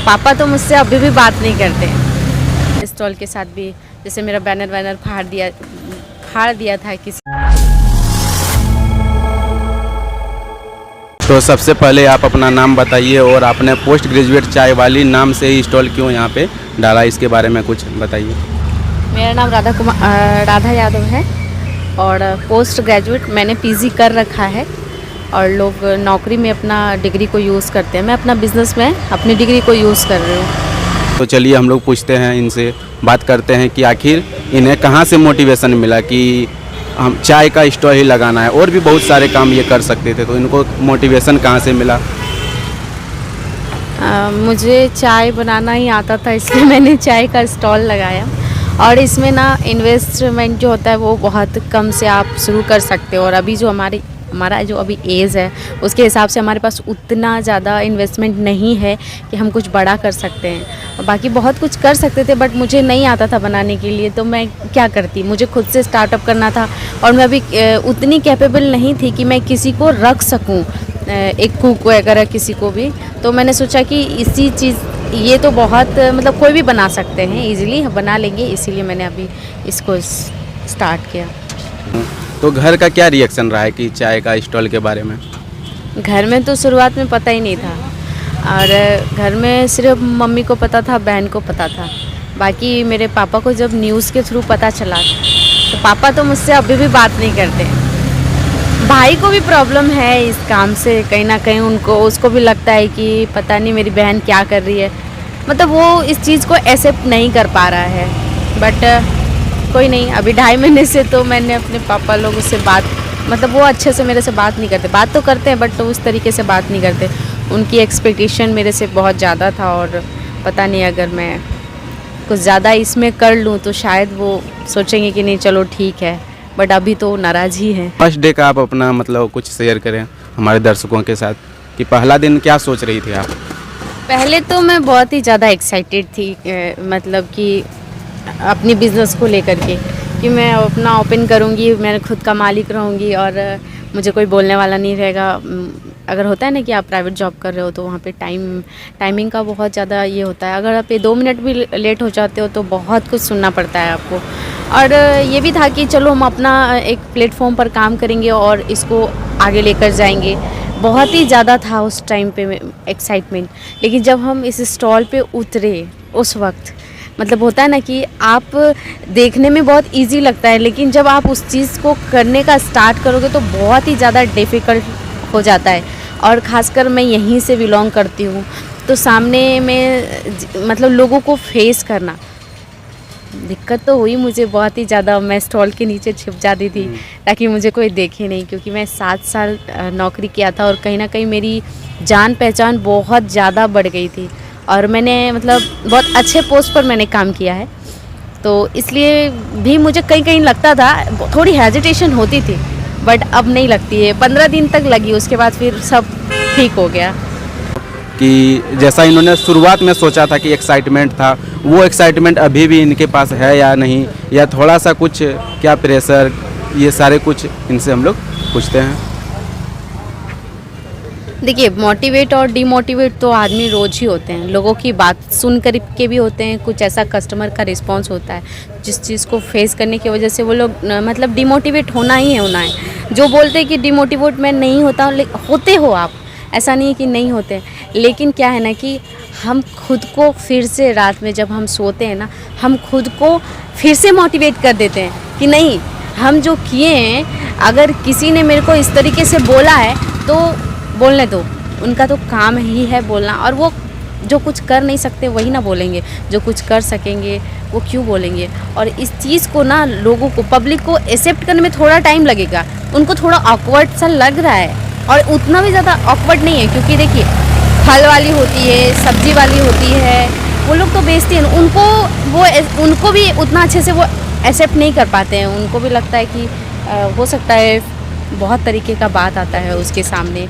तो पापा तो मुझसे अभी भी बात नहीं करते हैं। स्टॉल के साथ भी जैसे मेरा बैनर फाड़ दिया था किसी। तो सबसे पहले आप अपना नाम बताइए और आपने पोस्ट ग्रेजुएट चाय वाली नाम से ही स्टॉल क्यों यहाँ पे डाला, इसके बारे में कुछ बताइए। मेरा नाम राधा यादव है और पोस्ट ग्रेजुएट मैंने पीजी कर रखा है और लोग नौकरी में अपना डिग्री को यूज़ करते हैं। मैं अपना बिजनेस में अपनी डिग्री को यूज़ कर रही हूँ। तो चलिए हम लोग पूछते हैं, इनसे बात करते हैं कि आखिर इन्हें कहाँ से मोटिवेशन मिला कि हम चाय का स्टॉल ही लगाना है, और भी बहुत सारे काम ये कर सकते थे, तो इनको मोटिवेशन कहाँ से मिला। मुझे चाय बनाना ही आता था, इसलिए मैंने चाय का स्टॉल लगाया। और इसमें ना इन्वेस्टमेंट जो होता है वो बहुत कम से आप शुरू कर सकते हो। और अभी जो हमारा जो अभी एज है उसके हिसाब से हमारे पास उतना ज़्यादा इन्वेस्टमेंट नहीं है कि हम कुछ बड़ा कर सकते हैं। बाकी बहुत कुछ कर सकते थे बट मुझे नहीं आता था बनाने के लिए, तो मैं क्या करती, मुझे खुद से स्टार्टअप करना था। और मैं अभी उतनी कैपेबल नहीं थी कि मैं किसी को रख सकूं, एक कुक वगैरह किसी को भी। तो मैंने सोचा कि इसी चीज़ ये तो बहुत मतलब कोई भी बना सकते हैं, इजीली बना लेंगे, इसीलिए मैंने अभी इसको स्टार्ट किया। तो घर का क्या रिएक्शन रहा है कि चाय का स्टॉल के बारे में। घर में तो शुरुआत में पता ही नहीं था, और घर में सिर्फ मम्मी को पता था, बहन को पता था। बाकी मेरे पापा को जब न्यूज़ के थ्रू पता चला तो पापा तो मुझसे अभी भी बात नहीं करते। भाई को भी प्रॉब्लम है इस काम से, कहीं ना कहीं उसको भी लगता है कि पता नहीं मेरी बहन क्या कर रही है, मतलब वो इस चीज़ को एक्सेप्ट नहीं कर पा रहा है। बट कोई नहीं, अभी 2.5 महीने से तो मैंने अपने पापा लोगों से बात, मतलब वो अच्छे से मेरे से बात नहीं करते, बात तो करते हैं बट तो उस तरीके से बात नहीं करते। उनकी एक्सपेक्टेशन मेरे से बहुत ज़्यादा था, और पता नहीं अगर मैं कुछ ज़्यादा इसमें कर लूँ तो शायद वो सोचेंगे कि नहीं चलो ठीक है, बट अभी तो नाराज़ ही है। फर्स्ट डे का आप अपना मतलब कुछ शेयर करें हमारे दर्शकों के साथ कि पहला दिन क्या सोच रही थी आप। पहले तो मैं बहुत ही ज़्यादा एक्साइटेड थी, मतलब कि अपनी बिज़नेस को लेकर के कि मैं अपना ओपन करूँगी, मैं खुद का मालिक रहूँगी और मुझे कोई बोलने वाला नहीं रहेगा। अगर होता है ना कि आप प्राइवेट जॉब कर रहे हो तो वहाँ पे टाइमिंग का बहुत ज़्यादा ये होता है। अगर आप 2 मिनट भी लेट हो जाते हो तो बहुत कुछ सुनना पड़ता है आपको। और ये भी था कि चलो हम अपना एक प्लेटफॉर्म पर काम करेंगे और इसको आगे लेकर जाएंगे। बहुत ही ज़्यादा था उस टाइम पे एक्साइटमेंट। लेकिन जब हम इस स्टॉल पे उतरे उस वक्त, मतलब होता है ना कि आप देखने में बहुत इजी लगता है, लेकिन जब आप उस चीज़ को करने का स्टार्ट करोगे तो बहुत ही ज़्यादा डिफ़िकल्ट हो जाता है। और ख़ासकर मैं यहीं से बिलोंग करती हूँ, तो सामने में मतलब लोगों को फेस करना, दिक्कत तो हुई मुझे बहुत ही ज़्यादा। मैं स्टॉल के नीचे छिप जाती थी ताकि मुझे कोई देखे नहीं, क्योंकि मैं 7 साल नौकरी किया था और कहीं ना कहीं मेरी जान पहचान बहुत ज़्यादा बढ़ गई थी और मैंने मतलब बहुत अच्छे पोस्ट पर मैंने काम किया है। तो इसलिए भी मुझे कहीं कहीं लगता था, थोड़ी हेजिटेशन होती थी, बट अब नहीं लगती है। 15 दिन तक लगी, उसके बाद फिर सब ठीक हो गया। कि जैसा इन्होंने शुरुआत में सोचा था कि एक्साइटमेंट था, वो एक्साइटमेंट अभी भी इनके पास है या नहीं, या थोड़ा सा कुछ क्या प्रेशर, ये सारे कुछ इनसे हम लोग पूछते हैं। देखिए, मोटिवेट और डिमोटिवेट तो आदमी रोज़ ही होते हैं। लोगों की बात सुन कर के भी होते हैं, कुछ ऐसा कस्टमर का रिस्पांस होता है जिस चीज़ को फेस करने की वजह से वो लोग मतलब डिमोटिवेट होना ही होना है। जो बोलते हैं कि डिमोटिवेट मैं नहीं होता, होते हो आप, ऐसा नहीं है कि नहीं होते। लेकिन क्या है ना कि हम खुद को फिर से रात में जब हम सोते हैं ना, हम खुद को फिर से मोटिवेट कर देते हैं कि नहीं, हम जो किए हैं, अगर किसी ने मेरे को इस तरीके से बोला है तो बोलने दो, उनका तो काम ही है बोलना। और वो जो कुछ कर नहीं सकते वही ना बोलेंगे, जो कुछ कर सकेंगे वो क्यों बोलेंगे। और इस चीज़ को ना लोगों को, पब्लिक को एक्सेप्ट करने में थोड़ा टाइम लगेगा। उनको थोड़ा ऑकवर्ड सा लग रहा है, और उतना भी ज़्यादा ऑकवर्ड नहीं है, क्योंकि देखिए फल वाली होती है, सब्जी वाली होती है, वो लोग तो बेचती हैं, उनको भी उतना अच्छे से वो एक्सेप्ट नहीं कर पाते हैं। उनको भी लगता है कि हो सकता है बहुत तरीके का बात आता है उसके सामने,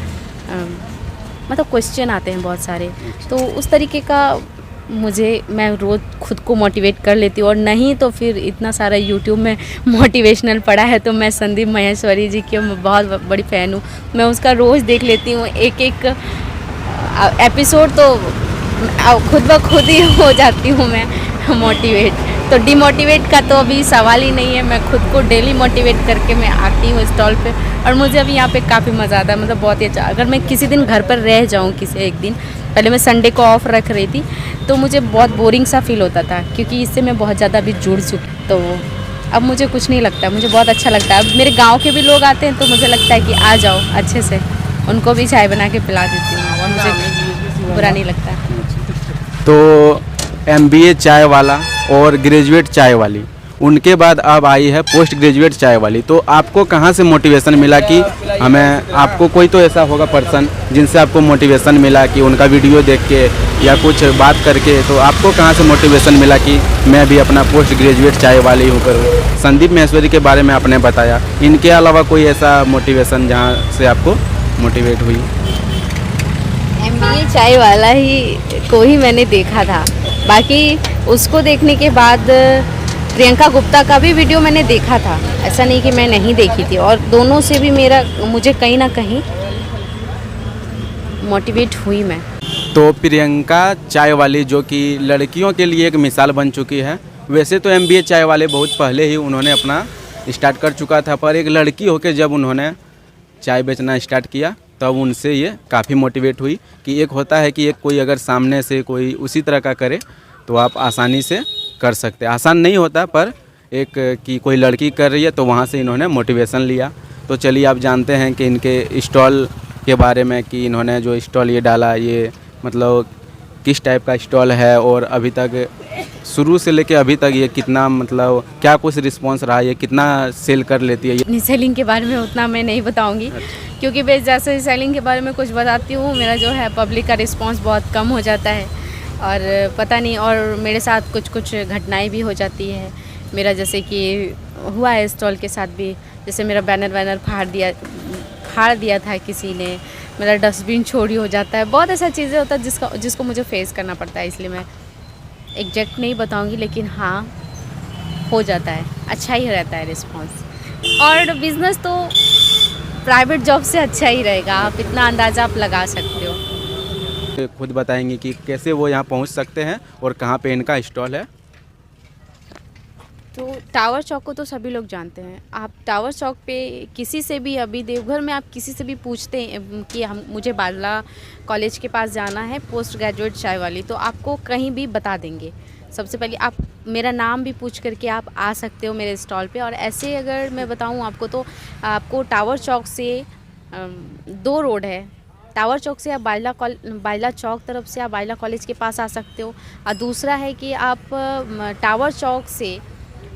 मतलब क्वेश्चन आते हैं बहुत सारे। तो उस तरीके का मैं रोज़ खुद को मोटिवेट कर लेती हूँ। और नहीं तो फिर इतना सारा यूट्यूब में मोटिवेशनल पड़ा है, तो मैं संदीप महेश्वरी जी की मैं बहुत बड़ी फ़ैन हूँ। मैं उसका रोज़ देख लेती हूँ, एक एपिसोड तो खुद ब खुद ही हो जाती हूँ मैं मोटिवेट। तो डिमोटिवेट का तो अभी सवाल ही नहीं है, मैं खुद को डेली मोटिवेट करके मैं आती हूँ स्टॉल पे। और मुझे अभी यहाँ पे काफ़ी मज़ा आता है, मतलब बहुत ही अच्छा। अगर मैं किसी दिन घर पर रह जाऊँ किसी एक दिन, पहले मैं संडे को ऑफ रख रही थी तो मुझे बहुत बोरिंग सा फील होता था, क्योंकि इससे मैं बहुत ज़्यादा अभी जुड़ चुकी। तो अब मुझे कुछ नहीं लगता, मुझे बहुत अच्छा लगता है। अब मेरे गाँव के भी लोग आते हैं तो मुझे लगता है कि आ जाओ, अच्छे से उनको भी चाय बना के पिला देती हूँ और मुझे बुरा नहीं लगता। तो MBA चाय वाला और ग्रेजुएट चाय वाली, उनके बाद अब आई है पोस्ट ग्रेजुएट चाय वाली। तो आपको कहाँ से मोटिवेशन मिला कि हमें, आपको कोई तो ऐसा होगा पर्सन जिनसे आपको मोटिवेशन मिला कि उनका वीडियो देख के या कुछ बात करके, तो आपको कहाँ से मोटिवेशन मिला कि मैं भी अपना पोस्ट ग्रेजुएट चाय वाली हूँ करूँ? संदीप महेश्वरी के बारे में आपने बताया, इनके अलावा कोई ऐसा मोटिवेशन जहाँ से आपको मोटिवेट हुई? MBA चाय वाला ही को ही मैंने देखा था, बाकी उसको देखने के बाद प्रियंका गुप्ता का भी वीडियो मैंने देखा था, ऐसा नहीं कि मैं नहीं देखी थी। और दोनों से भी मुझे कहीं ना कहीं मोटिवेट हुई मैं। तो प्रियंका चाय वाली जो कि लड़कियों के लिए एक मिसाल बन चुकी है। वैसे तो MBA चाय वाले बहुत पहले ही उन्होंने अपना स्टार्ट कर चुका था, पर एक लड़की होकर जब उन्होंने चाय बेचना स्टार्ट किया तब उनसे ये काफ़ी मोटिवेट हुई कि एक होता है कि एक कोई अगर सामने से कोई उसी तरह का करे तो आप आसानी से कर सकते हैं। आसान नहीं होता, पर एक कि कोई लड़की कर रही है तो वहाँ से इन्होंने मोटिवेशन लिया। तो चलिए आप जानते हैं कि इनके स्टॉल के बारे में, कि इन्होंने जो स्टॉल ये डाला, ये मतलब किस टाइप का स्टॉल है और अभी तक शुरू से लेके अभी तक ये कितना, मतलब क्या कुछ रिस्पांस रहा, ये कितना सेल कर लेती है? अपनी सेलिंग के बारे में उतना मैं नहीं बताऊंगी, क्योंकि मैं जैसे सेलिंग के बारे में कुछ बताती हूँ मेरा जो है पब्लिक का रिस्पांस बहुत कम हो जाता है और पता नहीं, और मेरे साथ कुछ कुछ घटनाएं भी हो जाती है। मेरा जैसे कि हुआ है स्टॉल के साथ भी, जैसे मेरा बैनर फाड़ दिया था किसी ने, मेरा डस्टबिन चोरी हो जाता है, बहुत ऐसा चीज़ें होता है जिसको मुझे फेस करना पड़ता है। इसलिए मैं एग्जैक्ट नहीं बताऊंगी, लेकिन हाँ हो जाता है, अच्छा ही रहता है रिस्पांस। और बिज़नेस तो प्राइवेट जॉब से अच्छा ही रहेगा, आप इतना अंदाज़ा आप लगा सकते हो। खुद बताएंगे कि कैसे वो यहाँ पहुँच सकते हैं और कहाँ पे इनका स्टॉल है? तो टावर चौक को तो सभी लोग जानते हैं। आप टावर चौक पे किसी से भी, अभी देवघर में आप किसी से भी पूछते हैं कि मुझे बाला कॉलेज के पास जाना है पोस्ट ग्रेजुएट चाय वाली, तो आपको कहीं भी बता देंगे। सबसे पहले आप मेरा नाम भी पूछ करके आप आ सकते हो मेरे स्टॉल पे। और ऐसे अगर मैं बताऊं आपको, तो आपको टावर चौक से 2 रोड है। टावर चौक से आप बाइला चौक तरफ से आप बाइला कॉलेज के पास आ सकते हो, और दूसरा है कि आप टावर चौक से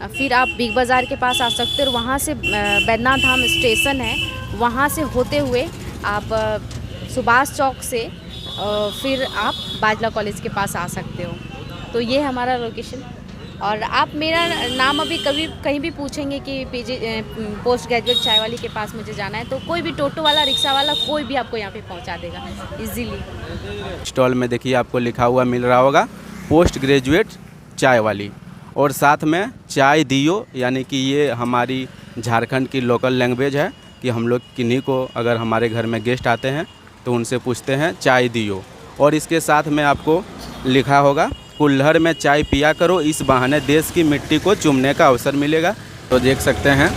फिर आप बिग बाज़ार के पास आ सकते हो, और वहाँ से बैद्यनाथ धाम स्टेशन है, वहाँ से होते हुए आप सुभाष चौक से फिर आप बाजला कॉलेज के पास आ सकते हो। तो ये हमारा लोकेशन। और आप मेरा नाम अभी कभी कहीं भी पूछेंगे कि पोस्ट ग्रेजुएट चाय वाली के पास मुझे जाना है, तो कोई भी टोटो वाला, रिक्शा वाला, कोई भी आपको यहाँ पे पहुँचा देगा इजीली। स्टॉल में देखिए आपको लिखा हुआ मिल रहा होगा पोस्ट ग्रेजुएट चाय वाली, और साथ में चाय दियो, यानी कि ये हमारी झारखंड की लोकल लैंग्वेज है कि हम लोग किन्हीं को अगर हमारे घर में गेस्ट आते हैं तो उनसे पूछते हैं चाय दियो। और इसके साथ में आपको लिखा होगा कुल्हड़ में चाय पिया करो, इस बहाने देश की मिट्टी को चूमने का अवसर मिलेगा। तो देख सकते हैं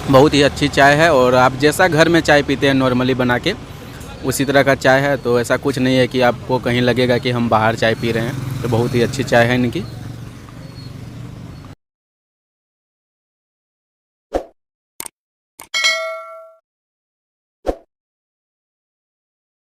बहुत ही अच्छी चाय है, और आप जैसा घर में चाय पीते हैं नॉर्मली बना के, उसी तरह का चाय है। तो ऐसा कुछ नहीं है कि आपको कहीं लगेगा कि हम बाहर चाय पी रहे हैं। तो बहुत ही अच्छी चाय है इनकी।